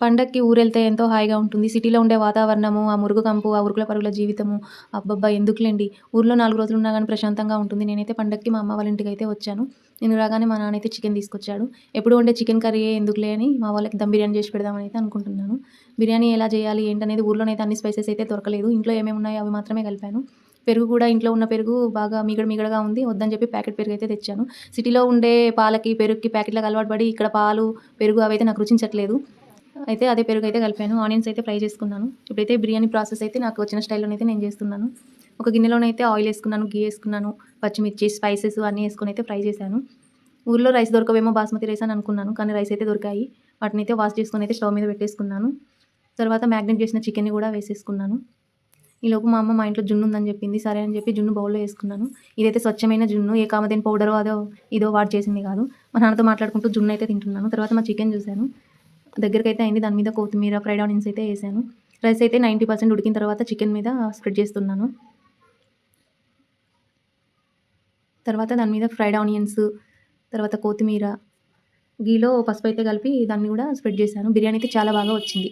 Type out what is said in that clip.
పండక్కి ఊరెళ్తే ఎంతో హాయిగా ఉంటుంది. సిటీలో ఉండే వాతావరణము, ఆ మురుగు కంపు, ఆ ఉరుకుల పరుగుల జీవితము అబ్బబ్బా! ఎందుకులెండి. ఊర్లో 4 రోజులున్నా గానీ ప్రశాంతంగా ఉంటుంది. నేనైతే పండక్కి మా అమ్మ వాళ్ళ ఇంటికైతే వచ్చాను. నేను రాగానే మా నాన్నయితే చికెన్ తీసుకొచ్చాడు. ఎప్పుడు వండే చికెన్ కర్రీయే ఎందుకులే అని మా వాళ్ళకి దమ్ బిర్యానీ చేసి పెడదామని అయితే అనుకుంటున్నాను. బిర్యానీ ఎలా చేయాలి ఏంటనేది ఊర్లోనైతే అన్ని స్పైసెస్ అయితే దొరకలేదు. ఇంట్లో ఏమేమి ఉన్నాయో అవి మాత్రమే కలిపాను. పెరుగు కూడా ఇంట్లో ఉన్న పెరుగు బాగా మీగడ మీగడగా ఉంది. వద్దని చెప్పి ప్యాకెట్ పెరుగయితే తెచ్చాను. సిటీలో ఉండే పాలకి, పెరుగుకి ప్యాకెట్‌లకి అలవాటు పడి ఇక్కడ పాలు, పెరుగు అవైతే నాకు రుచించట్లేదు. అయితే అదే పెరుగైతే కలిపాను. ఆనియన్స్ అయితే ఫ్రై చేసుకున్నాను. ఇప్పుడైతే బిర్యానీ ప్రాసెస్ అయితే నాకు వచ్చిన స్టైల్‌లోనైతే నేను చేస్తున్నాను. ఒక గిన్నెలోనైతే ఆయిల్ ఏసుకున్నాను, ఘీ ఏసుకున్నాను, పచ్చిమిర్చి, స్పైసెస్ అన్నీ ఏసుకొనైతే ఫ్రై చేశాను. ఊర్లో రైస్ దొరకవేమో బాస్మతి రైస్ అని అనుకున్నాను. కానీ రైస్ అయితే దొరికాయి. వాటినైతే వాష్ చేసుకొనైతే స్టవ్ మీద పెట్టేసుకున్నాను. తర్వాత మ్యాగ్నేట్ చేసిన చికెన్‌ని కూడా వేసేసుకున్నాను. ఈలోపు మా అమ్మ మా ఇంట్లో జున్ను ఉందని చెప్పింది. సరే అని చెప్పి జున్ను బౌల్‌లో ఏసుకున్నాను. ఇదైతే స్వచ్ఛమైన జున్ను. ఏ కామధేను పౌడరో ఇదో వాడి చేసింది కాదు. మా నాన్నతో మాట్లాడుకుంటూ జున్నయితే తింటున్నాను. తర్వాత మా చికెన్ చూసాను. దగ్గరికైతే అయింది. దాని మీద కొత్తిమీర, ఫ్రైడ్ ఆనియన్స్ అయితే ఏసాను. రైస్ అయితే 90% ఉడికిన తర్వాత చికెన్ మీద స్ప్రెడ్ చేస్తున్నాను. తర్వాత దాని మీద ఫ్రైడ్ ఆనియన్స్, తర్వాత కొత్తిమీర, ఘీలో పసుపయితే కలిపి దాన్ని కూడా స్ప్రెడ్ చేశాను. బిర్యానీ అయితే చాలా బాగా వచ్చింది.